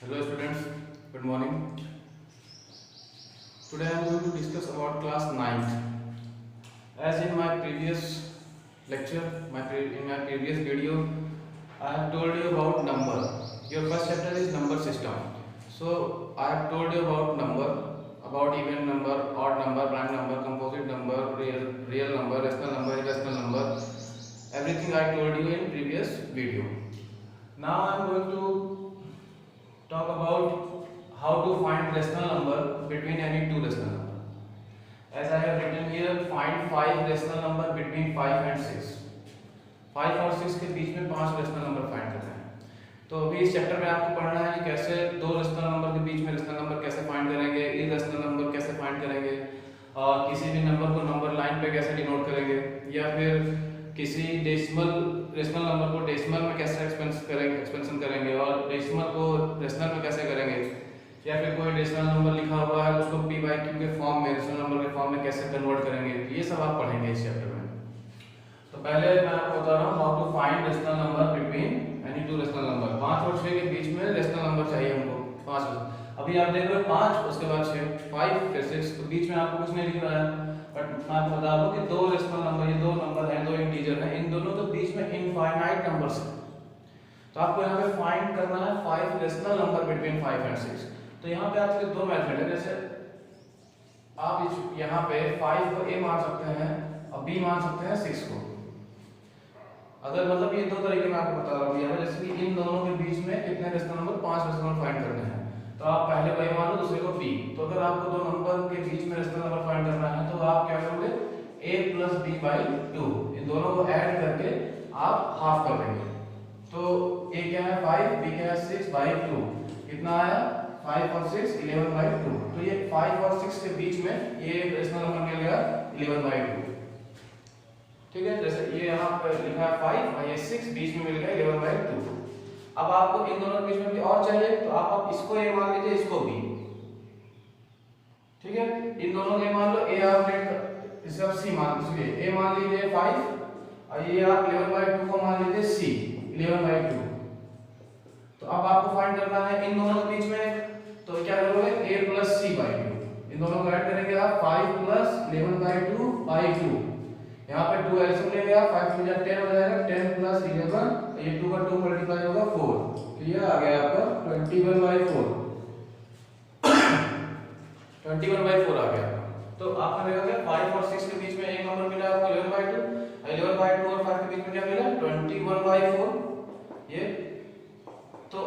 Hello students, good morning. Today I am going to discuss about class 9th. As in my previous lecture, in my previous video, I have told you about number. Your first chapter is number system. So I have told you about number, about even number, odd number, prime number, composite number, real number, rational number, irrational number. Everything I told you in previous video. Now I am going to talk about how to find rational number between any two rational number. As I have written here, find 5 rational number between 5 and 6. 5 और 6 के बीच में 5 rational number find करना है. तो अभी इस chapter में आपको पढ़ना है कि कैसे दो रेशनल नंबर के बीच में रेशनल नंबर कैसे फाइंड करेंगे, इरेशनल नंबर कैसे फाइंड करेंगे, किसी भी नंबर को नंबर लाइन पे कैसे डिनोट करेंगे, या फिर किसी डेसिमल रेशनल नंबर को डेसिमल में कैसे एक्सपेंशन करेंगे और डेसिमल को रेशनल में कैसे करेंगे, या फिर कोई डेसिमल नंबर लिखा हुआ है उसको p बाई q के फॉर्म में रेशनल नंबर के फॉर्म में कैसे कन्वर्ट करेंगे. ये सब आप पढ़ेंगे इस चैप्टर में. तो पहले मैं आपको बता रहा हूँ how to find rational number between any two rational number. 5 और 6 के बीच में रेशनल नंबर चाहिए हमको. 5 अभी आप देख रहे हो 5, उसके बाद 6, 5 फिर 6, तो बीच में आपको कुछ नहीं लिख रहा है. बट मैं आपको बता दूं कि दो रेशनल नंबर, ये दो नंबर हैं, दो इंटीजर हैं, इन दोनों के बीच में इनफाइनाइट नंबर्स हैं. तो आपको यहाँ पे फाइंड करना है 5 रेशनल नंबर बिटवीन 5 एंड 6. तो यहाँ पे आपके दो मेथड है. जैसे आप यहाँ पे 5 को a मान सकते हैं और b मान सकते हैं 6 को. अगर मतलब ये दो तरीके में आपको बता रहा हूँ यहाँ पे. जैसे कि इन दोनों के बीच में कितने rational number, 5 rational number find करने हैं. तो आप पहले को a मान लो, दूसरे को b. तो अगर आपको दो नंबर के बीच में रेशनल नंबर फाइंड करना है तो आप क्या करोगे, a प्लस b बाई 2, इन दोनों को ऐड करके आप हाफ कर देंगे. तो a क्या है 5, b क्या है 6 बाई 2. कितना आया 5 और 6 11 बाई 2. तो ये 5 और 6 के बीच में ये रेशनल नंबर मिल गया 11 बाई 2. ठीक है. जैसे ये यहाँ पर लिखा है 5 और ये 6, बीच में मिल गया 11 बाई 2. अब आपको इन दोनों के बीच में भी और चाहिए तो आप इसको a मान लीजिए, इसको b. ठीक है. इन दोनों के मान लो a आप लेट इसे आप c मान लीजिए. a मान लीजिए 5 और ये आप 11 बाई 2 को मान लीजिए c 11 बाई 2. तो अब आपको फाइंड करना है इन दोनों के बीच में. तो क्या करोगे a प्लस c बाई 2. इन दोनों को ऐड करेंगे आप 5 प्लस 11 बाई 2 बाई 2. यहाँ पे 2 एलसीएम लेंगे आप, 5 में 10 हो जाएगा, 10 प्लस 11, ये 2 का 2 मल्टीप्लाई होगा 4. तो ये आ गया आपका 21 बाई 4. 21 बाई 4 आ गया. तो आपका रहेगा क्या 5 और 6 के बीच में एक नंबर मिला आपको 11 बाई 2. 11 बाई 2 और 5 के बीच में क्या मिला 21 बाई 4. ये तो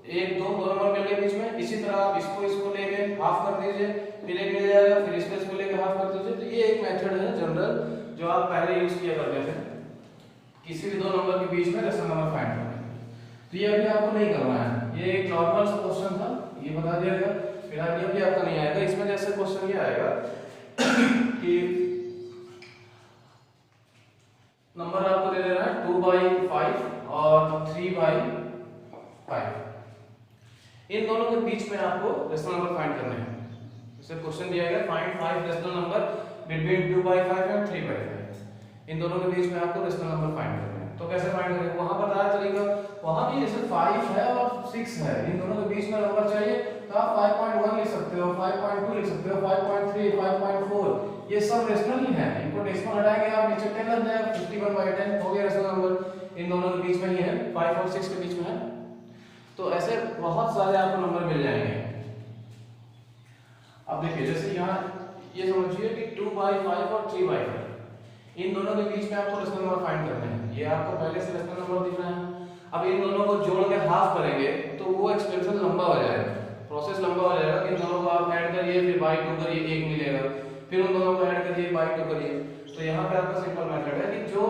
एक दो नंबर मिल गए बीच में. इसी तरह आप इसको लेके हाफ कर दीजिए, फिर एक मिल जाएगा, फिर इसको लेके हाफ कर दीजिए. तो ये एक मेथड है जनरल जो आप पहले यूज किया करते थे किसी भी दो नंबर के बीच में रेशनल नंबर फाइंड करने. तो ये अभी आपको नहीं करना है. ये एक नॉर्मल सा क्वेश्चन था, ये बता दिया गया. फिर आगे अभी आपका नहीं आएगा. इसमें जैसे क्वेश्चन ये आएगा कि नंबर आपको दे दे रहा है 2 बाई 5 और 3 बाई 5. इन दोनों के बीच में आपको रेशनल नंबर फाइंड करने हैं. जैसे क्वेश्चन दिया गया find 5 rational number between 2 by 5 and 3 by 5. इन दोनों के बीच में आपको रेशनल नंबर फाइंड करना है. तो कैसे फाइंड करेंगे, वहां बताया चलेगा. वहां भी जैसे 5 है और 6 है, इन दोनों के बीच में नंबर चाहिए तो आप 5.1 लिख सकते हो, 5.2 लिख सकते हो, 5.3, 5.4. ये सब रेशनल ही है. इनको डेसिमल हटाएंगे आप, नीचे 10 लग जाएगा, 51 बाई 10 हो गया रेशनल नंबर. इन दोनों के बीच में ही है, 5 और 6 के बीच में है. तो ऐसे बहुत सारे आपको नंबर मिल जाएंगे. अब देखिए जैसे यहाँ ये समझिए कि 2 बाई 5 और 3 बाई 5, इन दोनों के बीच में आपको रेशनल नंबर फाइंड करना है. ये आपको पहले से रेशनल नंबर दिख रहा है. अब इन दोनों को जोड़ के हाफ करेंगे तो वो एक्सपेंशन लंबा हो जाएगा, प्रोसेस लंबा हो जाएगा. इन दोनों को आप ऐड करिए, फिर बाई 2 करिए, 1 मिलेगा, फिर उन दोनों को ऐड करिए, बाई 2 करिए. तो यहाँ पे आपका सिंपल मेथड है कि जो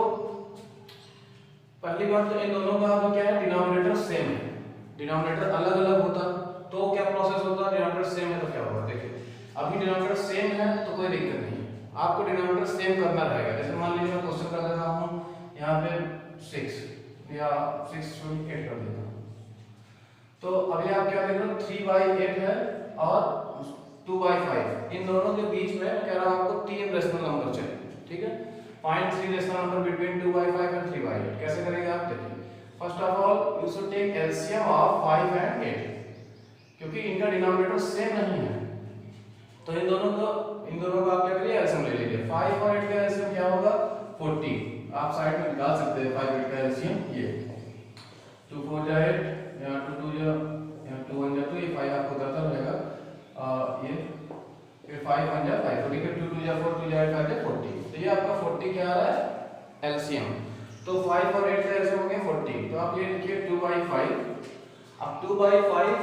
पहली बात तो इन दोनों का आपका क्या है, डिनोमिनेटर सेम है. डिनोमिनेटर अलग अलग होता तो क्या प्रोसेस होता, डिनोमिनेटर सेम है तो क्या होगा. देखिए अभी डिनोमिनेटर सेम है तो कोई दिक्कत नहीं है, आपको डिनोमिनेटर सेम करना रहेगा. जैसे मान लीजिए मैं क्वेश्चन कर देता हूं यहाँ पे 6 या 6.8 कर देता हूं. तो अभी आप क्या देख रहे हो 3 बाई 8 है और 2 बाई 5. इन दोनों के बीच में कह रहा हूं आपको 3 रेशनल नंबर चाहिए. ठीक है. Find 3 rational number between 2 by 5 and 3 by 8. कैसे करेंगे आप देखिए. First of all you should take LCM of 5 and 8. क्योंकि इनका डिनोमिनेटर सेम नहीं है। तो इन दोनों को आप क्या करिए, एलसीएम ले लीजिए। 5 और 8 का एलसीएम क्या होगा 40। आप साइड में निकाल सकते हैं 5 8 का एलसीएम, ये 2 4 जा 8, यहाँ 2 2 जा, यहाँ 2 1 जा 2, ये 5 आपको पता रहेगा, ये फिर 5 1 जा 5, तो ठीक है 2 2 जा 4, 2 जा 8 5 जा 40। तो ये आपका 40 क्या आ रहा है एलसीएम। तो 5 और 8 का एलसीएम हो गया 40। तो आप ये लिखिए 2/5। अब 2/5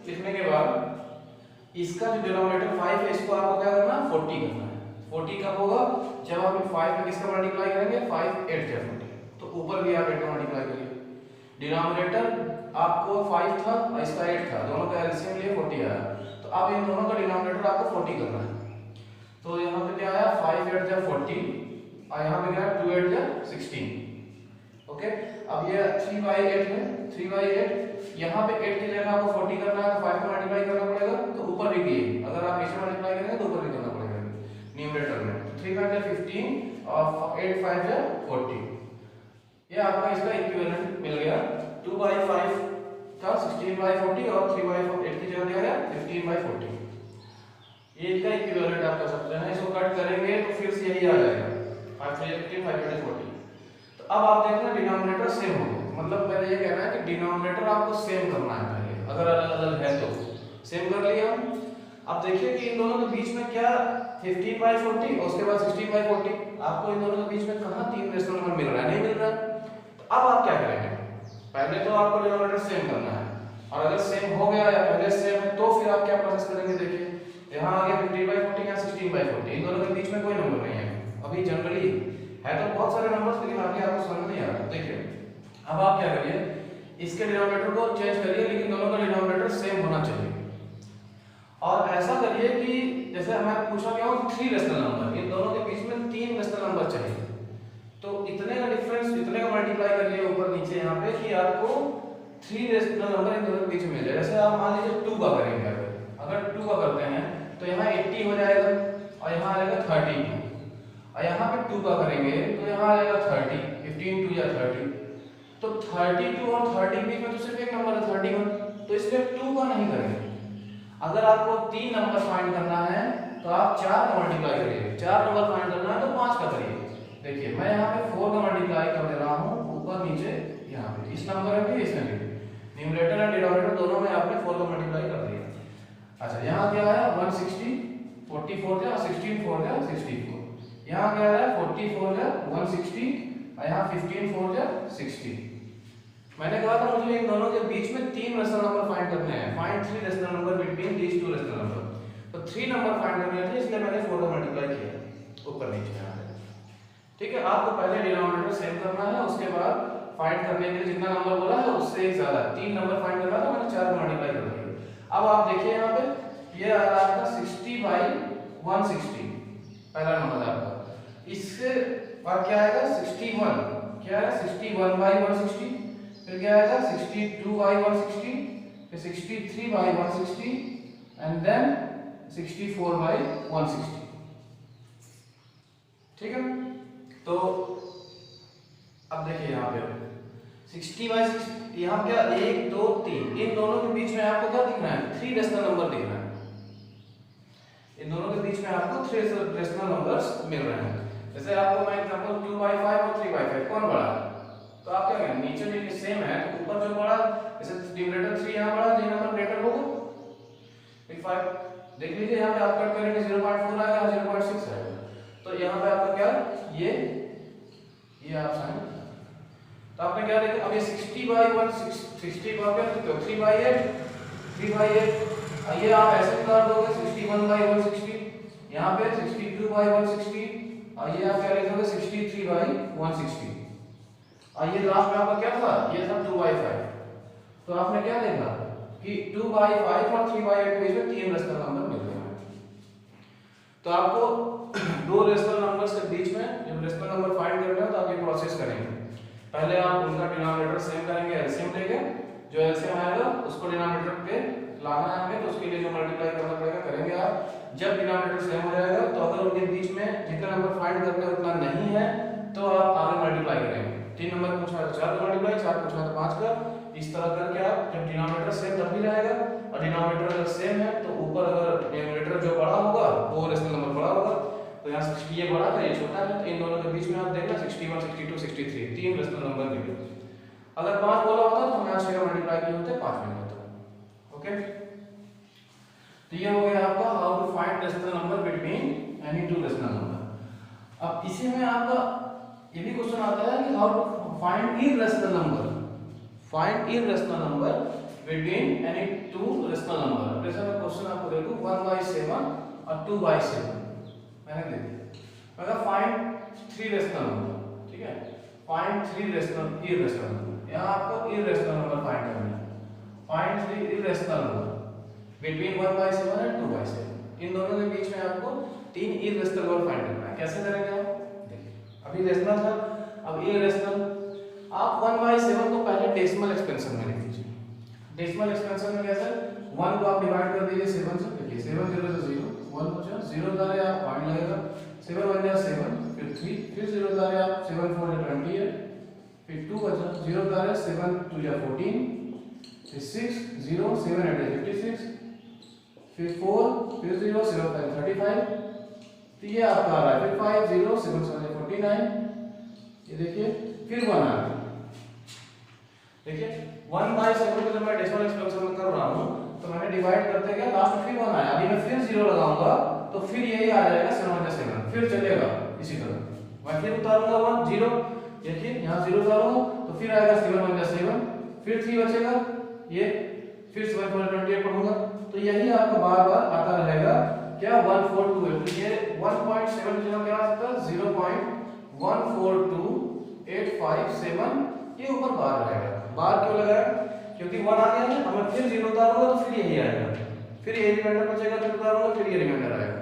लिखने के बाद इसका जो डिनोमिनेटर 5 है इसको आपको क्या करना है 40 करना है। 40 कब होगा, जब आप 5 में किसका मल्टीप्लाई करेंगे 5 8 जा 40, तो ऊपर भी आप 8 का मल्टीप्लाई करिए। डिनोमिनेटर आपको 5 था और इसका 8 था, दोनों का एलसीएम लिए 40 आया। तो अब इन दोनों का डिनोमिनेटर आपको 40 करना है। तो यहाँ पे क्या आया 5 8 जा 40 और यहाँ पे क्या है 2 8 जा 16। ओके, अब ये 3/8 है, 3/8 यहाँ पे 8 की जगह आपको 40 करना है तो 5 का मल्टीप्लाई करना पड़ेगा, तो ऊपर भी किए, अगर आप नीचे मल्टीप्लाई करेंगे तो ऊपर भी करना पड़ेगा न्यूमरेटर में। 3 5 जा 15 और 8 5 जा 40। ये आपका इसका इक्विवेलेंट मिल गया। 2/5 का 16/40 और 3/8 की जगह दिया गया 15/40। ये इसका इक्विवेलेंट आप कर सकते हैं। इसको कट करेंगे तो फिर से यही आ जाएगा 5 3 15 5 8 40। तो अब आप देखना डिनोमिनेटर सेम हो गया, मतलब पहले ये कहना है कि डिनोमिनेटर आपको सेम करना है पहले, अगर अलग अलग है तो सेम कर लिया हम। अब देखिए कि इन दोनों के बीच में क्या 15/40 और उसके बाद 16/40, आपको इन दोनों के बीच में कहां 3 रेशनल नंबर मिल रहा है, नहीं मिल रहा है। तो अब आप क्या करेंगे, पहले तो आपको डिनोमिनेटर सेम करना है, और अगर सेम हो गया या पहले सेम है तो फिर आप क्या प्रोसेस करेंगे। देखिए यहाँ आ गया 15/40 या 16/40, इन दोनों के बीच में कोई नंबर नहीं है अभी, जनरली है तो बहुत सारे नंबर्स, लेकिन आगे आपको समझ नहीं आ रहा। देखिए अब आप क्या करिए, इसके डिनोमिनेटर को चेंज करिए, लेकिन दोनों का डिनोमिनेटर सेम होना चाहिए। और ऐसा करिए कि जैसे हमें पूछा गया हो 3 रेशनल नंबर, इन दोनों के बीच में 3 रेशनल नंबर चाहिए, तो इतने का डिफरेंस, इतने का मल्टीप्लाई करिए ऊपर नीचे यहाँ पे कि आपको 3 रेशनल नंबर इन दोनों के बीच में मिल जाए। जैसे आप मान लीजिए 2 का करेंगे, अगर 2 का करते हैं तो यहाँ 80 हो जाएगा और यहाँ आ जाएगा 30, और यहाँ पे 2 का करेंगे तो यहाँ आ जाएगा 30, 15 2 या 30। तो 32 और 30 बीच में तो सिर्फ एक नंबर है 31, तो इसलिए 2 का नहीं करेंगे। अगर आपको 3 नंबर फाइंड करना है तो आप 4 का मल्टीप्लाई करिए, 4 नंबर फाइंड करना है तो 5 का करिए। देखिए मैं यहाँ पे 4 का मल्टीप्लाई कर दे रहा हूँ ऊपर नीचे, यहाँ पे इस नंबर में भी इसमें भी, न्यूमरेटर एंड डिनोमिनेटर दोनों में आपने 4 का मल्टीप्लाई कर दिया। अच्छा यहाँ क्या है 160, 44 जा 16 4 जा 64, यहाँ क्या है 44 जा 160 और यहाँ 15 4 जा 60। मैंने कहा था मुझे इन दोनों के बीच में 3 रेशनल नंबर फाइंड करने हैं, find 3 rational number between these 2 rational number. तो 3 नंबर फाइंड करने थे, इसलिए मैंने 4 का मल्टीप्लाई किया ऊपर नीचे यहाँ पे। ठीक है, आपको पहले डिनोमिनेटर सेम करना है, उसके बाद फाइंड करने के लिए जितना नंबर बोला है उससे ही ज्यादा 3 नंबर फाइंड करना था, मैंने 4 का मल्टीप्लाई कर दिया। अब आप देखिए यहाँ पे ये आ रहा है आपका 60/160 पहला नंबर है आपका, इससे और क्या आएगा 61, क्या है 61/160, फिर क्या आएगा 62/160, फिर 63/160 एंड देन 64/160। ठीक है, तो अब देखिए यहाँ पे 60/60, यहाँ क्या 1 2 3, इन दोनों के बीच में आपको क्या दिख रहा है 3 रेशनल नंबर दिख रहा है, इन दोनों के बीच में आपको 3 रेशनल नंबर्स मिल रहे हैं। जैसे आपको मैं एग्जांपल 2/5 और 3/5 कौन बड़ा है, तो आप क्या करेंगे नीचे भी सेम है तो ऊपर जो बड़ा, जैसे न्यूमरेटर 3 यहाँ बड़ा, ये नंबर ग्रेटर होगा, फिर 5 देख लीजिए यहाँ पे आप कट करेंगे 0.4 आएगा 0.6 आएगा, तो यहाँ पे आपका क्या ये आप साइन, तो आपने क्या देखा अब ये 60/160 को क्या लिखते हो 3/8 ये आप ऐसे निकाल दोगे 61/160, यहाँ पे 62/160 और ये आप क्या लिखोगे 63/160, और ये लास्ट में आपका क्या था, ये था 2/5। तो आपने क्या देखा कि 2/5 और 3/8 के बीच में 3 रेशनल नंबर मिल गए हैं। तो आपको 2 रेशनल नंबर्स के बीच में जब रेशनल नंबर फाइंड करना है तो आप ये प्रोसेस करेंगे, पहले आप उनका डिनोमिनेटर सेम करेंगे, एलसीएम लेंगे, जो एलसीएम आएगा उसको डिनोमिनेटर पे लाना है हमें, तो उसके लिए जो मल्टीप्लाई करना पड़ेगा करेंगे आप। जब डिनोमिनेटर सेम हो जाएगा तो अगर उनके बीच में जितना नंबर फाइंड करना है उतना नहीं है तो आप आगे मल्टीप्लाई करेंगे। 3 नंबर पूछा है तो 4 का मल्टीप्लाई, 4 पूछा है तो 5 का, इस तरह करके आप जब डिनोमिनेटर सेम तब भी रहेगा, और डिनोमिनेटर अगर सेम है तो ऊपर अगर न्यूमरेटर जो बड़ा होगा वो रेशनल नंबर बड़ा होगा। तो यहाँ 60 ये बड़ा है ये छोटा है, तो इन दोनों के बीच में आप देखना 61, 62, 63 तीन रेशनल नंबर मिले। अगर 5 बोला होता तो यहाँ 6 मल्टीप्लाई किए होते 5 मिल होता। ओके, तो ये हो गया आपका how to find rational number between any two rational number. अब इसी में आपका ये भी क्वेश्चन आता है कि how to find irrational number, find irrational number between any two rational number. जैसे मैं क्वेश्चन आपको दे दूं 1/7 और 2/7 मैंने दे दिया, मतलब फाइंड 3 रेशनल नंबर, ठीक है, फाइंड 3 रेशनल इररेशनल नंबर। यहां आपको इररेशनल नंबर फाइंड करना है, फाइंड 3 इररेशनल नंबर बिटवीन 1/7 और 2/7। इन दोनों के बीच में आपको 3 इररेशनल नंबर फाइंड करना है। कैसे करेंगे आप, देखिए अभी रेशनल था, अब इररेशनल। आप 1/7 को पहले डेसिमल एक्सपेंशन में लिख दीजिए। डेसिमल एक्सपेंशन में कैसे, 1 को आप डिवाइड कर दीजिए 7 से, देखिए 7 0 से 0 1 बचा, 0 दारे आप पॉइंट लगेगा, 7 1 जा 7, फिर 3, फिर 0 दारे आप 7 4 जा 20 है, फिर 2 बचा, 0 दारे 7 2 जा 14, फिर 6 0 7 8 जा 56, फिर 4 फिर 0 7 5 35, तो ये आपका आ रहा है, फिर 5 0 7 7 जा 49, ये देखिए फिर 1 आ गया। देखिए 1/7 को जब मैं डेसिमल एक्सपेंशन में कर रहा हूं तो मैंने डिवाइड करते गया, लास्ट में फिर 1 आया, अभी मैं फिर 0 लगाऊंगा तो फिर यही आ जाएगा 7/7, फिर चलेगा इसी तरह। मैं फिर उतारूंगा 1 0, देखिए यहां 0 उतारूंगा तो फिर आएगा 7/7, फिर 3 बचेगा, ये फिर 7 4 28 पढ़ूंगा, तो यही आपको बार-बार आता रहेगा क्या 1428। तो ये 1.7 की जगह क्या आ सकता है 0.142857, ये ऊपर बार रहेगा। बार क्यों लगाया, क्योंकि 1 आ गया है, अब मैं फिर 0 उतारूंगा तो फिर यही आएगा, फिर ये रिमाइंडर बचेगा, फिर उतारूंगा फिर ये रिमाइंडर आएगा,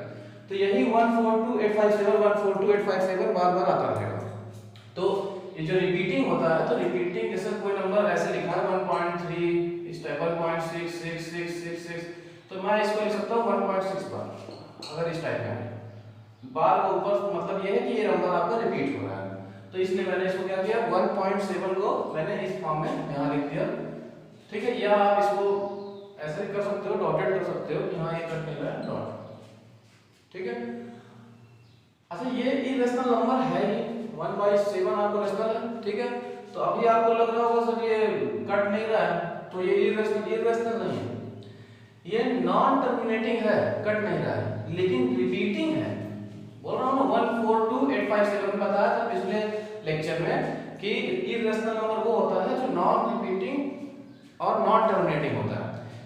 तो यही 142857 142857 बार-बार आता रहेगा। तो ये जो रिपीटिंग होता है, तो रिपीटिंग जैसे कोई नंबर ऐसे लिखा है 1.3 इस टाइप 1.66666, तो मैं इसको लिख सकता हूं 1.6 बार, अगर इस टाइप में बार के ऊपर मतलब ये है कि ये नंबर आपका रिपीट हो रहा है। तो इसलिए मैंने इसको क्या किया 1.7 को मैंने इस फॉर्म में यहां लिख दिया, ठीक है। या आप इसको ऐसे भी कर सकते हो, डॉटेड कर सकते हो, यहां ये कट नहीं रहा है डॉट, ठीक है। अच्छा ये इररेशनल नंबर है ही, 1/7 आपको रेशनल है, ठीक है। तो अभी आपको लग रहा होगा सर ये कट नहीं रहा है, तो ये इररेशनल नहीं है, ये नॉन टर्मिनेटिंग है, कट नहीं रहा है, लेकिन रिपीटिंग है। बोल रहा हूं ना 142857 में बताया था पिछले लेक्चर में कि इररेशनल नंबर वो होता है जो नॉन रिपीटिंग और नॉन टर्मिनेटिंग होता है।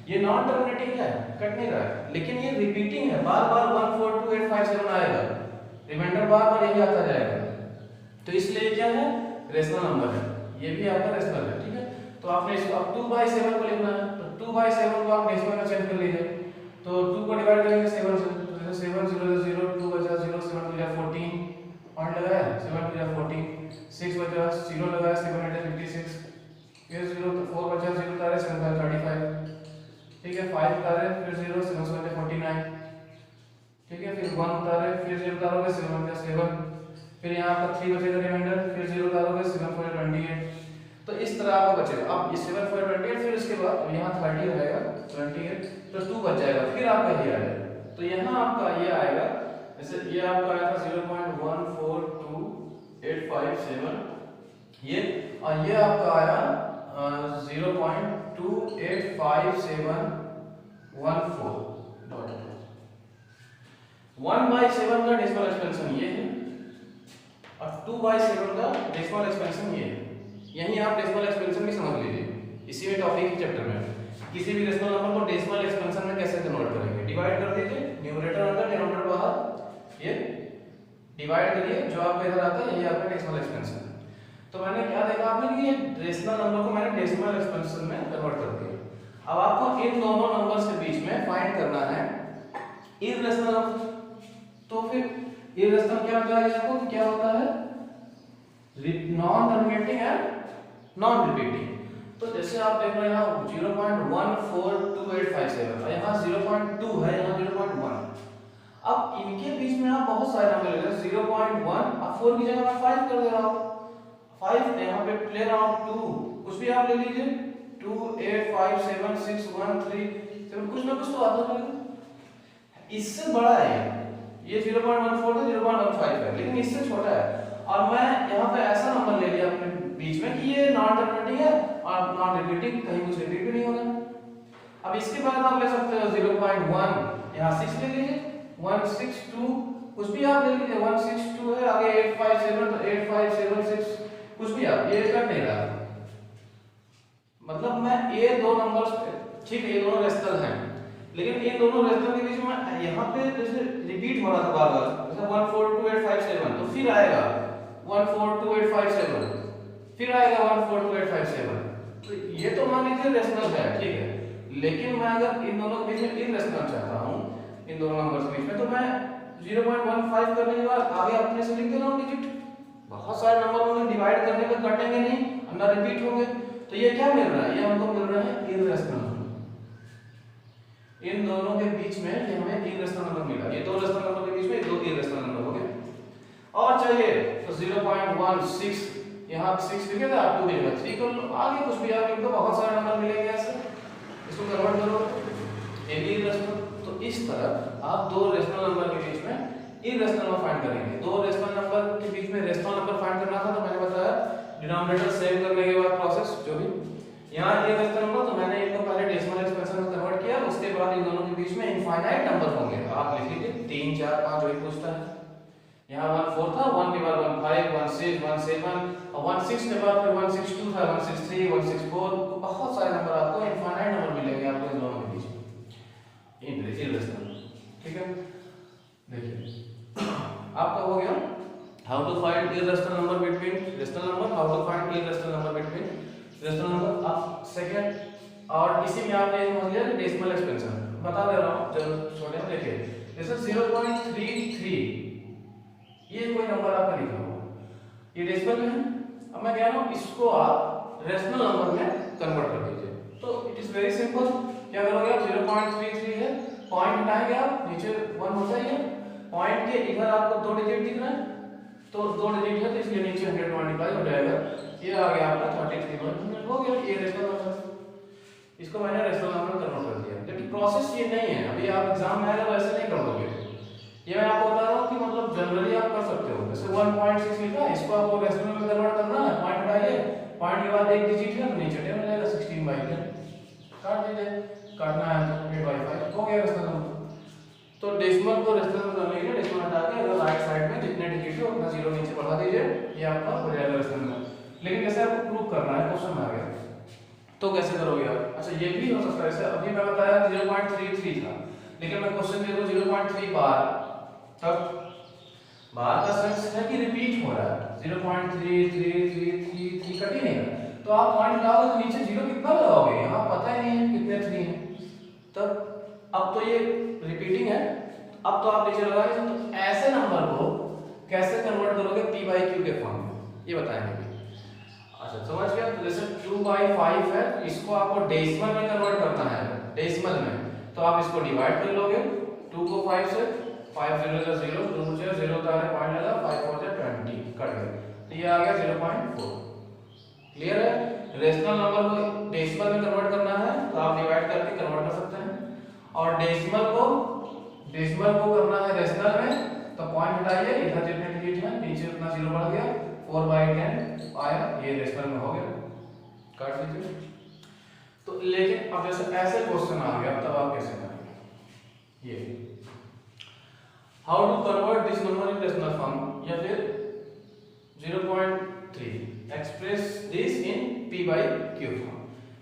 ये नॉन टर्मिनेटिंग है, कट नहीं रहा है, लेकिन ये रिपीटिंग है, बार-बार 142857 आएगा, रिमाइंडर बार-बार यही आता जाएगा, तो इसलिए क्या है रेशनल नंबर है, ये भी आपका रेशनल है, ठीक है। तो आपने इसको अब 2/7 को लिखना है, तो 2/7 को आप डेसिमल में चेंज कर लीजिए, तो 2 को डिवाइड करेंगे 7 से, तो 7 0 0 2 बचा 0 7 2 14 पॉइंट लगाया 7 2 14, 6 बचा 0 लगाया 7 8 56, फिर 0 तो 4 बचा 0 तारे 7 5 35, ठीक है। 5 तारे फिर 0 7 7 49, ठीक है। फिर 1 तारे फिर 0 तारोगे 7 बचा 7, फिर यहाँ पर 3 बचेगा रिमाइंडर, फिर 0 तारोगे 7 4 28, तो इस तरह आपको बचेगा। अब ये 7 4 28, फिर इसके बाद यहाँ 30 रहेगा 28 प्लस 2 बच जाएगा, फिर आपका ये आ जाएगा, तो यहाँ आपका ये आएगा, जैसे ये आपका आया था 0.142857 ये, और ये आपका आया 0.285714 डॉट 1/7 का डेसिमल एक्सपेंशन ये है और 2/7 का डेसिमल एक्सपेंशन ये है। यही आप डेसिमल एक्सपेंशन भी समझ लीजिए, इसी में टॉपिक के चैप्टर में किसी भी रेशनल नंबर को डेसिमल एक्सपेंशन में कैसे कन्वर्ट करेंगे, डिवाइड कर दीजिए, न्यूमरेटर अंदर डिनोमिनेटर बाहर, ये डिवाइड करिए, जो आपका इधर आता है यही आपका डेसिमल एक्सपेंशन है। तो मैंने क्या देखा आपने कि ये रेशनल नंबर को मैंने डेसिमल एक्सपेंशन में कन्वर्ट कर दिया। अब आपको इन दोनों नंबर्स के बीच में फाइंड करना है इररेशनल नंबर, तो फिर इररेशनल क्या होता है, आपको क्या होता है non terminating and non repeating. तो जैसे आप देख रहे हैं यहाँ 0.142857 और यहाँ 0.2 है, यहाँ 0.1। अब इनके बीच में आप बहुत सारे नंबर ले रहे हैं 0.1, अब 4 की जगह मैं 5 कर दे रहा हूँ, 5 यहाँ पे ले रहा हूँ 2, कुछ भी आप ले लीजिए, 2 8 5 7 6 1 3 7 कुछ ना कुछ तो आता रहेगा। इससे बड़ा है ये 0.14 तो 0.15 है, लेकिन इससे छोटा है। और मैं यहाँ पे ऐसा नंबर ले लिया अपने बीच में कि ये नॉन टर्मिनेटिंग है और नॉन रिपीटिंग, कहीं कुछ रिपीट भी नहीं होगा। अब इसके बाद आप ले सकते हो 0.1, यहाँ 6 ले लीजिए, 162 कुछ भी आप ले लीजिए, 162 है, आगे 857 तो 8576 कुछ भी आप, ये कट नहीं रहा। मतलब मैं ये दो नंबर्स, ठीक है ये दोनों रेशनल हैं, लेकिन इन दोनों रेशनल के बीच में यहाँ पे जैसे रिपीट हो रहा था बार बार, जैसे 142857 तो फिर आएगा 142857, फिर आएगा 142857, तो ये तो मान लीजिए रेशनल है, ठीक है। लेकिन मैं अगर इन दोनों के बीच में इररेशनल चाहता हूँ, इन दोनों नंबर्स के बीच में, तो मैं 0.15 करने के बाद आगे अपने से लिख दे रहा हूँ डिजिट। बहुत सारे नंबर होंगे, डिवाइड करने पे कटेंगे नहीं, ना रिपीट होंगे, तो ये क्या मिल रहा है, ये हमको मिल रहा है इररेशनल। इन दोनों के बीच में ये हमें इररेशनल नंबर मिला, ये दो रेशनल नंबर के बीच में दो इररेशनल नंबर हो गए। और चाहिए तो 0.16, यहाँ 6 लिखेगा, 2 लिखेगा, 3 कर लो, आगे कुछ भी आप लिख दो, बहुत सारे नंबर मिलेंगे ऐसे, इसको कन्वर्ट करो ये भी इररेशनल। तो इस तरह आप दो रेशनल नंबर के बीच में इररेशनल नंबर फाइंड करेंगे। दो रेशनल नंबर के बीच में रेशनल नंबर फाइंड करना था, तो मैंने बताया डिनोमिनेटर सेम करने के बाद प्रोसेस जो भी, यहाँ इररेशनल नंबर तो मैंने इनको पहले डेसिमल एक्सप्रेशन में कन्वर्ट किया, उसके बाद इन दोनों के बीच में इनफाइनाइट नंबर होंगे, आप लिख लीजिए 3 4 5 वही पूछता है। यहाँ 14 था, 1 के बाद 15 16 17 और 16 के बाद फिर 162 था, 163 164, बहुत सारे नंबर आपको इनफाइनाइट नंबर मिलेंगे आपको इन दोनों के बीच में इररेशनल, ठीक है। देखिए आपका हो गया how to find irrational number between rational number, how to find irrational number between rational number. अब सेकंड, और इसी में आपने समझ लिया डेसिमल एक्सपेंशन, बता दे रहा हूं जरूर छोड़े। देखिए जैसे 0.33 ये कोई नंबर आपका लिखा हुआ, ये डेसिमल में है। अब मैं कह रहा हूं इसको आप रेशनल नंबर में कन्वर्ट कर दीजिए, तो इट इज वेरी सिंपल। क्या करोगे आप, 0.33 है, पॉइंट हटाएंगे आप, नीचे 1 होता ही है, पॉइंट के इधर आपको 2 डिजिट दिख रहा है, तो 2 डिजिट है तो इसलिए नीचे 100 मल्टीप्लाई हो जाएगा, ये आ गया आपका 33 हो गया, ये रेशनल नंबर। इसको मैंने रेशनल नंबर कन्वर्ट कर दिया, लेकिन प्रोसेस ये नहीं है, अभी आप एग्जाम में आएगा तो ऐसे नहीं कर दोगे। ये मैं आपको बता रहा हूँ कि मतलब जनरली आप कर सकते हो, जैसे 1.6 लिखा है, इसको आपको रेशनल में कन्वर्ट करना है, पॉइंट हटाइए, पॉइंट के बाद एक डिजिट है तो नीचे 10 हो जाएगा, 16/10 काट दीजिए, काटना है तो 8/5 हो गया रेशनल नंबर। तो डेसिमल को रेशनल में करने के लिए डेसिमल हटा के अगर राइट साइड में जितने डिजिट है उतना जीरो नीचे बढ़ा दीजिए, ये आपका हो जाएगा रेशनल नंबर। लेकिन जैसे आपको प्रूव करना है, क्वेश्चन में आ गया तो कैसे करोगे आप? अच्छा ये भी हो सकता है, जैसे अभी मैं बताया 0.33 था, लेकिन मैं क्वेश्चन दे दूं 0.3 बार, तब बार का सेंस है कि रिपीट हो रहा है, 0.3333 कट ही नहीं रहा, तो आप पॉइंट लगाओगे तो नीचे जीरो कितना लगाओगे, यहाँ पता ही नहीं है कितने 3 हैं, तब अब तो ये रिपीटिंग है, अब तो आप नीचे लगाएंगे, तो ऐसे नंबर को कैसे कन्वर्ट करोगे p/q के फॉर्म में, ये बताएंगे। अच्छा समझ गया? तो जैसे 2/5 है, तो इसको आपको डेसिमल में कन्वर्ट करना है, डेसिमल में, तो आप इसको डिवाइड कर लोगे 2 को 5 से, 5 0 0 0 2 से 0 उतारे पॉइंट लगा, 5 4 से 20 कट गया, तो ये आ गया 0.4। क्लियर है? रेशनल नंबर को डेसिमल में कन्वर्ट करना है तो आप डिवाइड करके कन्वर्ट कर सकते हैं, और डेसिमल को करना है रेशनल में, तो पॉइंट हटाइए, इधर जितने डिजिट हैं नीचे उतना जीरो बढ़ गया, 4/10 आया, ये रेशनल में हो गया, काट लीजिए। तो लेकिन अब जैसे ऐसे क्वेश्चन आ गया, तब आप कैसे करेंगे? ये how to convert this number in rational form, या फिर 0.3 express this in p/q form,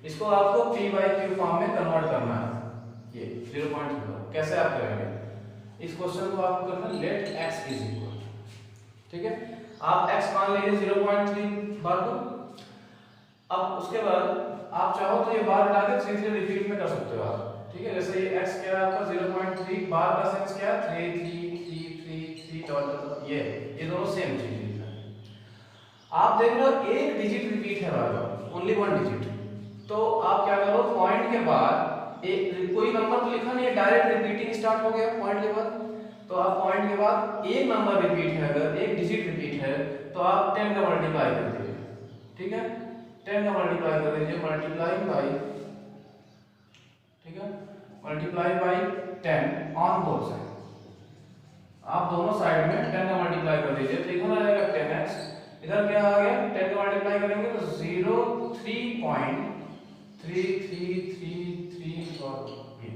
इसको आपको p/q फॉर्म में कन्वर्ट करना है। ये 0.3 कैसे आप करेंगे? इस क्वेश्चन को आपको करना है लेट x इज इक्वल, ठीक है, आप x मान लीजिए 0.3 बार को, अब उसके बाद आप चाहो तो ये बार हटा के 3 से रिपीट में कर सकते हो आप, ठीक है। जैसे ये x क्या है आपका 0.3, बार का सेंस क्या है 3 3 3 3 3 डॉट, ये दोनों सेम चीज है। आप देख लो एक डिजिट रिपीट है बार, ओनली 1 डिजिट, तो आप क्या करो, पॉइंट के बाद एक कोई नंबर तो लिखा नहीं है, डायरेक्ट रिपीटिंग स्टार्ट हो गया पॉइंट के बाद, तो आप पॉइंट के बाद एक नंबर रिपीट है, अगर एक डिजिट रिपीट है तो आप 10 का मल्टीप्लाई कर दीजिए, ठीक है, 10 का मल्टीप्लाई कर दीजिए, मल्टीप्लाई बाई, ठीक है, multiply by 10 on both side. आप दोनों साइड में 10 का मल्टीप्लाई कर दीजिए तो इधर आ जाएगा 10x, इधर क्या आ गया 10 का मल्टीप्लाई करेंगे तो 0.3333 और ये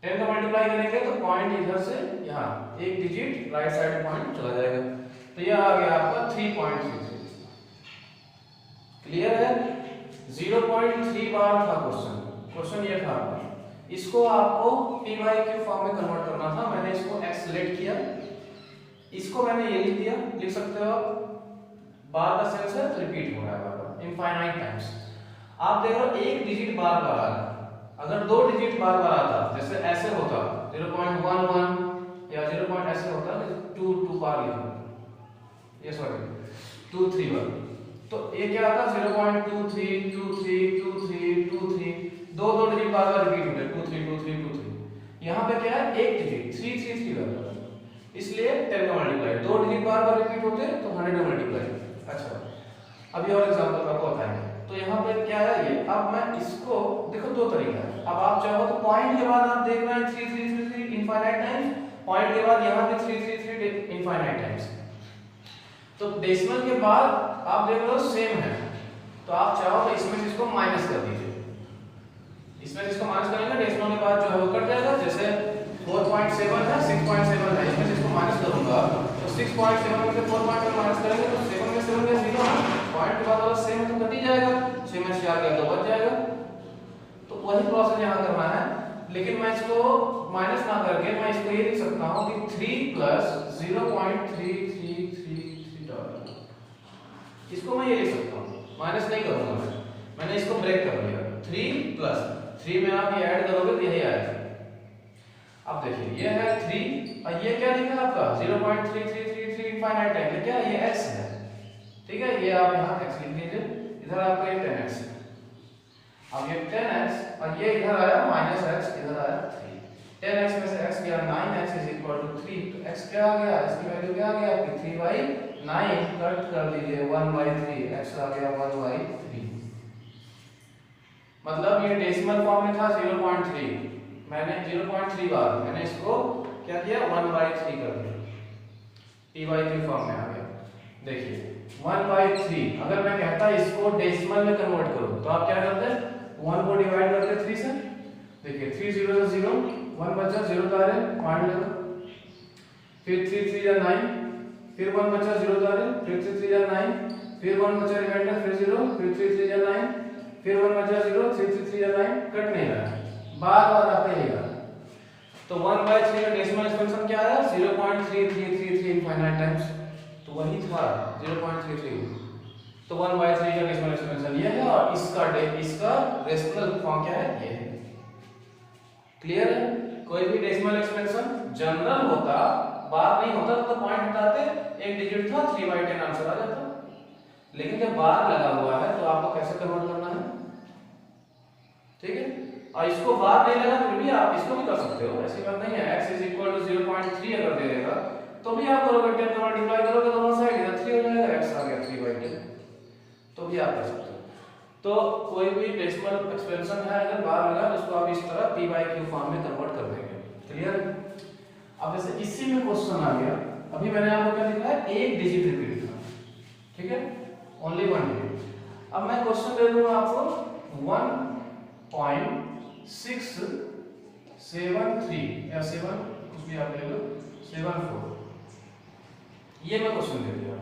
10 का मल्टीप्लाई करेंगे तो पॉइंट इधर से यहाँ एक डिजिट राइट साइड पॉइंट चला जाएगा, तो ये आ गया आपका 3.33। क्लियर है? 0.3 बार था क्वेश्चन ये था, इसको आपको p बाई q फॉर्म में कन्वर्ट करना था। मैंने इसको x लेट किया, इसको मैंने ये लिख दिया, लिख सकते हो आप, बार का सेंस है रिपीट हो रहा है बार बार इनफाइनाइट टाइम्स। आप देख रहे हो एक डिजिट बार बार आ रहा है, अगर दो डिजिट बार बार आता जैसे ऐसे होता 0.11 या 0. ऐसे होता 2 बार लिखो, ये सॉरी 2 3 बार, तो ये क्या आता 0.23 23 23 23, दो डिजिट बार बार रिपीट होते 2 3 2 3 2 3। यहाँ पे क्या है एक डिजिट 3 3 3 बार, इसलिए 10 का मल्टीप्लाई, दो डिजिट बार बार रिपीट होते तो 100 का मल्टीप्लाई। अच्छा, अभी और एग्जांपल आपको बताएंगे। तो यहाँ पे क्या है ये, अब मैं इसको देखो दो तरीका है, अब आप चाहो तो पॉइंट के बाद आप देख रहे हैं 3 3 3 3 इनफाइनाइट टाइम्स, पॉइंट के बाद यहाँ पे 3 3 3 इनफाइनाइट टाइम्स, तो डेसिमल के बाद आप देख रहे हो सेम है, तो आप चाहो तो इसमें से इसको माइनस कर दीजिए, इसमें से इसको माइनस करेंगे डेसिमल के बाद जो है वो कट जाएगा, जैसे 4.7 है 6.7 है, इसमें से इसको माइनस करूंगा तो 6.7 में से 4.7 माइनस करेंगे तो 7 में 0 है, पॉइंट के बाद वाला सेम है तो कट ही जाएगा, 6 में से 4 गया तो बच जाएगा। तो वही प्रोसेस यहाँ करना है, लेकिन मैं इसको माइनस ना करके मैं इसको ये लिख सकता हूँ कि 3 प्लस 0.3333, इसको मैं ये लिख सकता हूँ, माइनस नहीं करूंगा मैंने इसको ब्रेक कर लिया, 3 प्लस 3 में आप ये ऐड करोगे तो यही आएगा। अब देखिए ये है 3 और ये क्या लिखा है आपका 0.3333 इनफाइनाइट टाइम, क्या ये x है, ठीक है, ये आप यहाँ x लिख लीजिए, इधर आपका ये 10x है, अब ये 10x और ये इधर आया -x, इधर आया 3, 10x में से x गया 9x = 3, तो x क्या आ गया, इसकी वैल्यू क्या आ गया आपकी 3/9, कट कर दीजिए 1/3, x आ गया 1/3। मतलब ये डेसिमल फॉर्म में था 0.3, मैंने 0.3 बार मैंने इसको क्या किया 1/3 कर दिया, p बाई q फॉर्म में आ गया। देखिए 1/3, अगर मैं कहता इसको डेसिमल में कन्वर्ट करो तो आप क्या करते हैं 1 को डिवाइड करते 3 से, देखिए 3 0 0 1 बचा 0 का है पॉइंट लेना, फिर 3 3 या 9, फिर 1 बचा 0 का है, फिर 3 3 या 9, फिर 1 बचा रिमाइंडर, फिर 0, फिर 3 3 या 9, फिर 1 बचा 0, 3 3 या 9, कट नहीं रहा, बार बार आता ही रहेगा। तो 1/3 का डेसिमल एक्सपेंशन क्या आया 0.3333 इनफाइनाइट टाइम्स, तो वही था 0.33, तो 1/3 का डेसिमल एक्सपेंशन ये है, और इसका रेशनल फॉर्म क्या है ये है। क्लियर है? कोई भी डेसिमल एक्सपेंशन जनरल होता, बार नहीं होता तो पॉइंट हटाते, एक डिजिट था 3/10 आंसर आ जाता, लेकिन जब बार लगा हुआ है तो आपको कैसे कन्वर्ट करना है, ठीक है, और इसको बार नहीं लगा फिर भी आप इसको भी कर सकते हो, ऐसी बात नहीं है। x = 0.3 अगर दे देगा तो भी आप करोगे 10 का मल्टीप्लाई करोगे दोनों साइड, इधर 3 हो जाएगा, x आ गया 3/10, तो भी आप कर सकते हो। तो कोई भी डेसिमल एक्सपेंशन है अगर बार लगा तो उसको आप इस तरह p बाई q फॉर्म में कन्वर्ट कर देंगे। क्लियर? अब जैसे इसी में क्वेश्चन आ गया, अभी मैंने आपको क्या लिखा है एक डिजिट रिपीट था, ठीक है, ओनली 1 डिजिट। अब मैं क्वेश्चन दे दूंगा आपको 1.673 या 7 कुछ भी आप ले लो 74, ये मैं क्वेश्चन दे दिया,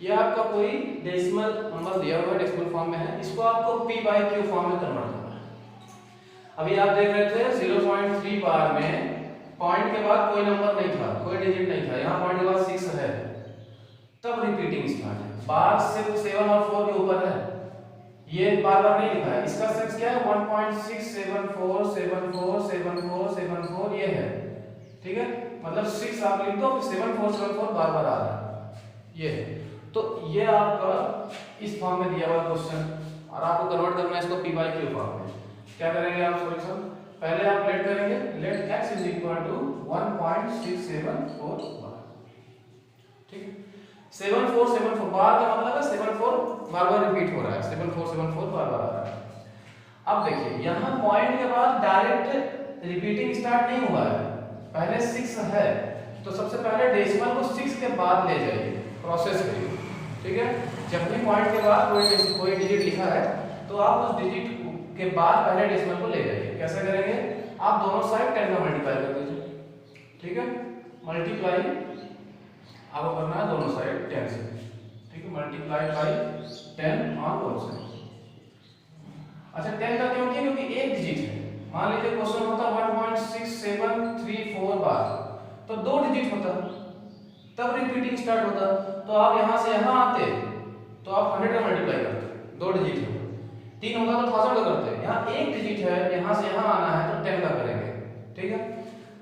ये आपका कोई डेसिमल नंबर दिया हुआ है, डेसिमल फॉर्म में है, इसको आपको p बाई q फॉर्म में कन्वर्ट करना है। अभी आप देख रहे थे 0.3 बार में पॉइंट के बाद कोई नंबर नहीं था, कोई डिजिट नहीं था, यहाँ पॉइंट के बाद 6 है, तब रिपीटिंग स्टार्ट है, बार सिर्फ 7 और 4 के ऊपर है, ये बार बार नहीं लिखा है, इसका सेंस क्या है 1.674747474 ये है, ठीक है, मतलब 6 आप लिख दो, 7474 बार बार आ रहा है, ये है। तो ये आपका इस फॉर्म में दिया हुआ क्वेश्चन, और आपको कन्वर्ट करना है इसको p बाई q फॉर्म में। क्या करेंगे आप सॉल्यूशन, पहले आप लेट करेंगे, लेट x = 1.674 बार, ठीक है, 7474 बार का मतलब है 74 बार बार रिपीट हो रहा है, 7474 बार बार आ रहा है। अब देखिए यहाँ पॉइंट के बाद डायरेक्ट रिपीटिंग स्टार्ट नहीं हुआ है, पहले 6 है तो सबसे पहले डेसिमल को 6 के बाद ले जाइए, प्रोसेस करिए, ठीक है। जब भी पॉइंट के बाद कोई डिजिट लिखा है तो आप उस डिजिट के बाद पहले डेसिमल को ले जाइए। कैसे करेंगे, आप दोनों साइड 10 का मल्टीप्लाई कर दीजिए, ठीक है। मल्टीप्लाई आपको करना है दोनों साइड 10 से, ठीक है। Multiply by 10 on both side. अच्छा 10 का क्यों किया, क्योंकि एक डिजिट है। मान लीजिए क्वेश्चन होता 1.6734 बार, तो 2 डिजिट होता तब रिपीटिंग स्टार्ट होता। तो आप यहां से यहां आते तो आप 100 का मल्टीप्लाई करते, 2 डिजिट है। 3 होगा तो 1000 का करते। यहाँ एक डिजिट है, यहां से यहां आना है तो 10 का करेंगे, ठीक है।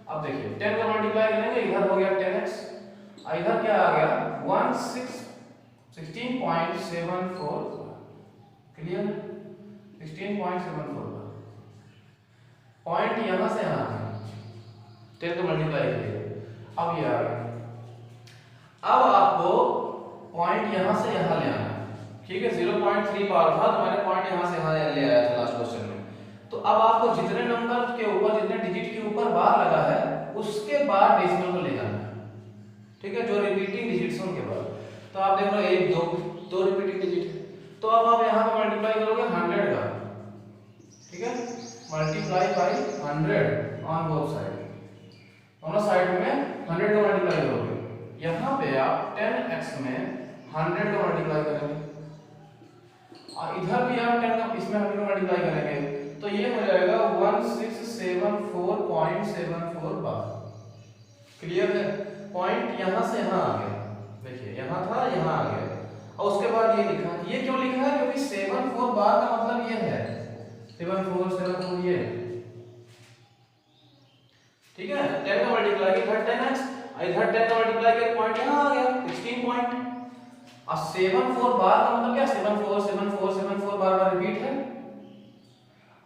अब देखिए 10 का मल्टीप्लाई करेंगे, इधर हो गया 10x, और इधर क्या आ गया 16.74, क्लियर, 16.74। पॉइंट यहां से यहां है, 10 का मल्टीप्लाई किए, अब ये आ गया। अब आपको पॉइंट यहां से यहां ले आना है, ठीक है। 0.3 बार था तो मैंने पॉइंट यहां से यहां ले आया था लास्ट क्वेश्चन में। तो अब आपको जितने नंबर के ऊपर, जितने डिजिट के ऊपर बार लगा है उसके बाद डेसिमल को ले जाना है, ठीक है। जो रिपीटिंग डिजिट्स हैं उनके बाद। तो आप देख लो 1 2 रिपीटिंग डिजिट है, तो अब आप यहां पे मल्टीप्लाई करोगे 100 का, ठीक है। Multiply by 100 on both side, दोनों साइड में 100 का मल्टीप्लाई करोगे। यहां पे आप 10x में 100 का मल्टीप्लाई करेंगे और इधर भी आप 10 का इसमें 100 का मल्टीप्लाई करेंगे, तो ये हो जाएगा 1674.74 बार, क्लियर है। पॉइंट यहां से यहां आ गया, देखिए यहां था यहां आ गया, और उसके बाद ये लिखा, ये क्यों लिखा है, क्योंकि 74 बार का मतलब ये है 7474 ये, ठीक है। 10 का मल्टीप्लाई इधर 10x, इधर 10 का मल्टीप्लाई करके पॉइंट यहां आ गया 16 पॉइंट। और 74 बार का मतलब क्या, 74 बार बार रिपीट है।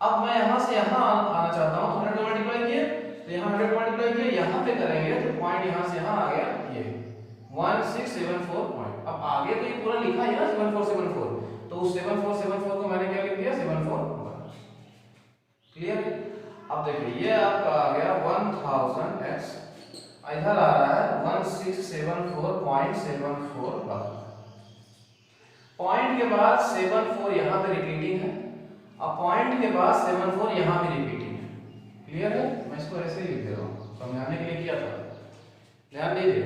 अब मैं यहां से यहां आना चाहता हूं तो 100 का मल्टीप्लाई किए, तो यहां 100 का मल्टीप्लाई किए, यहां पे करेंगे तो पॉइंट यहां से यहां आ गया ये 1674 पॉइंट। अब आगे तो ये पूरा लिखा है ना 7474, तो उस 7474 को मैंने क्या लिख दिया 74, क्लियर। अब देखिए ये आपका आ गया 1000x, इधर आ रहा है 1674.74 बार। पॉइंट के बाद 74 यहां पे रिपीटिंग है, अब पॉइंट के बाद 74 यहां भी रिपीटिंग है, क्लियर है। मैं इसको ऐसे ही लिख दे रहा हूं, समझाने के लिए किया था, ध्यान दीजिए।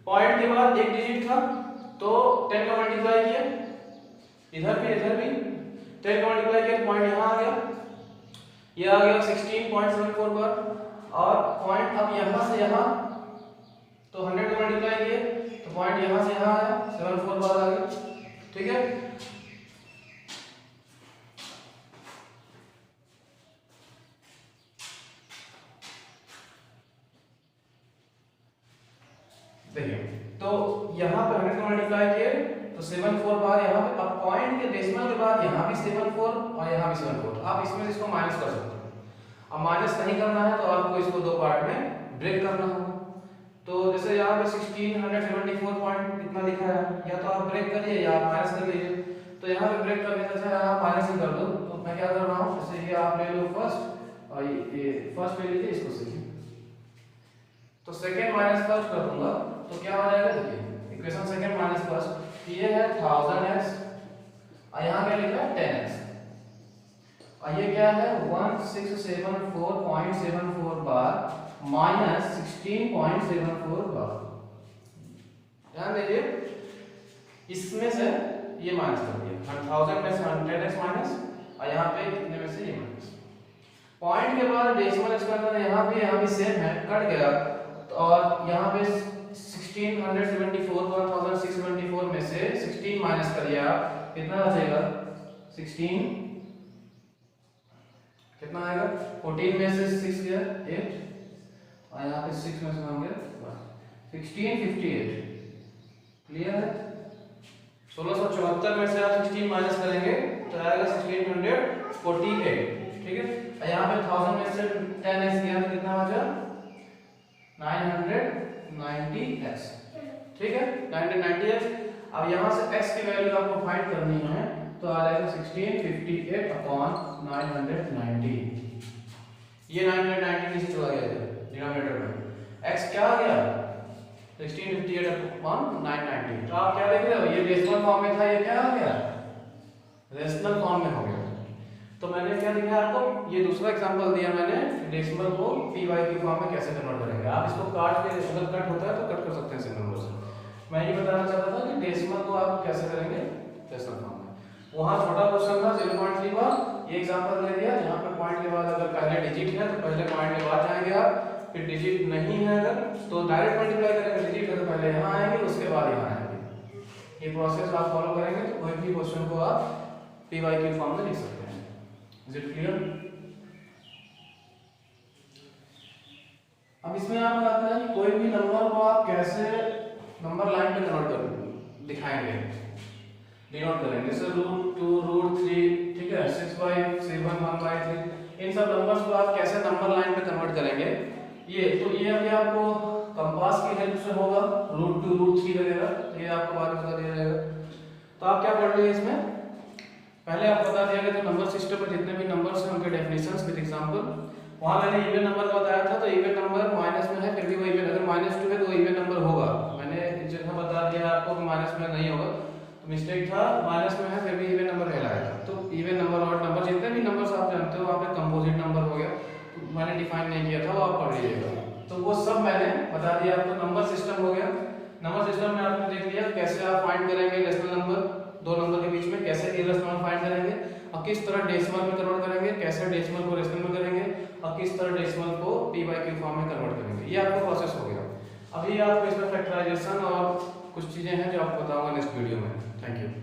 पॉइंट के बाद एक डिजिट था तो 10 का मल्टीप्लाई किया, इधर भी 10 का मल्टीप्लाई किया, पॉइंट यहां आ गया, ये आ गया 16.74 बार। और पॉइंट अब यहां से यहां तो 100 का मल्टीप्लाई किए, तो पॉइंट यहां से यहां आया 74 बार आ गया, ठीक है। देखिए तो यहां पे 100 का मल्टीप्लाई किए तो 74 बार यहां पे। अब पॉइंट के डेसिमल के बाद यहां भी 74 और यहां भी 74, आप इसमें से इसको माइनस कर सकते हो। अब माइनस नहीं करना है तो आपको इसको दो पार्ट में ब्रेक करना होगा। तो जैसे यहाँ पे 1674 पॉइंट इतना लिखा है, या तो आप ब्रेक करिए या आप माइनस कर लीजिए। तो यहाँ पे ब्रेक करने से अच्छा आप माइनस ही कर दो। तो मैं क्या कर रहा हूँ, जैसे ये आप ले लो फर्स्ट और ये फर्स्ट ले लीजिए, इसको सीखिए। तो सेकंड माइनस फर्स्ट कर दूंगा तो क्या हो जाएगा, देखिए इक्वेशन सेकंड माइनस फर्स्ट, ये है 1000x और यहाँ क्या लिखा है 10x, और ये क्या है 1674.74 बार माइनस 16.74 बार। ध्यान दीजिए इसमें से ये माइनस कर दिया, 1000 में से 10x माइनस, और यहाँ पे कितने में से ये माइनस। पॉइंट के बाद डेसिमल एक्सपेंशन यहाँ भी सेम है, कट गया। और यहाँ पे 1674 में से 16 माइनस करिए आप, कितना बचेगा 16, कितना आएगा 14 में से 6 गया 8, और यहाँ पे 6 में से होंगे 1658, क्लियर है। 1674 में से आप 16 माइनस करेंगे तो आएगा 1648, ठीक है। और यहाँ पे 1000 में से 10x गया तो कितना बचा 990x, ठीक है 1998। अब यहाँ से x की वैल्यू आपको फाइंड करनी है तो आ जाएगा 1658 अपॉन 990। ये 990 नीचे चला गया डिनोमिनेटर में, x क्या आ गया 1658 अपॉन 990। तो आप क्या देख रहे हो, ये डेसिमल फॉर्म में था, ये क्या आ गया रेशनल फॉर्म में हो गया। तो मैंने क्या दिखाया आपको, ये दूसरा एग्जांपल दिया मैंने डेसिमल को पी वाई क्यू फॉर्म में कैसे कन्वर्ट करेंगे। आप इसको काट के, अगर कट होता है तो कट कर सकते हैं सिंगल नंबर से। मैं ये बताना चाहता था कि डेसिमल को आप कैसे करेंगे डेसिमल फॉर्म में। वहाँ छोटा क्वेश्चन था 0.3 का, ये एग्जांपल दे दिया। यहाँ पे पॉइंट के बाद अगर पहले डिजिट है तो पहले पॉइंट के बाद जाएंगे आप, फिर डिजिट नहीं है अगर तो डायरेक्ट मल्टीप्लाई करेंगे, डिजिट है तो पहले यहाँ आएंगे उसके बाद यहाँ आएंगे। ये प्रोसेस आप फॉलो करेंगे तो कोई भी क्वेश्चन को आप पी वाई क्यू फॉर्म में लिख सकते हैं। Is it clear? अब इसमें आप बताते हैं कि कोई भी नंबर को आप कैसे नंबर लाइन पे कन्वर्ट कर दिखाएंगे, डिनोट करेंगे। जैसे √2 √3, ठीक है 6/7 1/3, इन सब नंबर्स को आप कैसे नंबर लाइन पे कन्वर्ट करेंगे। ये अभी आपको कंपास की हेल्प से होगा, √2 √3 वगैरह ये आपको बाद में बता दिया जाएगा। तो आप क्या पढ़ लिए इसमें, पहले आप बता दिया गया तो नंबर सिस्टम में जितने भी नंबर्स हैं उनके डेफिनेशंस विद एग्जांपल। वहां मैंने इवन नंबर का बताया था, तो इवन नंबर माइनस में है फिर भी वो इवन, अगर -2 है तो इवन नंबर होगा। मैंने इस जगह बता दिया आपको कि माइनस में नहीं होगा, तो मिस्टेक था, माइनस में है फिर भी इवन नंबर कहलाएगा। तो इवन नंबर ऑड नंबर जितने भी नंबर्स आप जानते हो, वहां पे कंपोजिट नंबर हो गया, तो मैंने डिफाइन नहीं किया था, वो आप पढ़ लीजिएगा। तो वो सब मैंने बता दिया आपको। नंबर सिस्टम हो गया, नंबर सिस्टम में आपने देख लिया कैसे आप फाइंड करेंगे रेशनल नंबर, दो नंबर के बीच में कैसे इरेशनल फाइंड करेंगे, और किस तरह डेसिमल में कन्वर्ट करेंगे, कैसे डेसिमल को रेशनल में करेंगे, और किस तरह डेसिमल को पी वाई क्यू फॉर्म में कन्वर्ट करेंगे। ये आपका प्रोसेस हो गया। अभी आपको इसमें फैक्टराइजेशन और कुछ चीजें हैं जो आपको बताऊंगा नेक्स्ट वीडियो में। Thank you.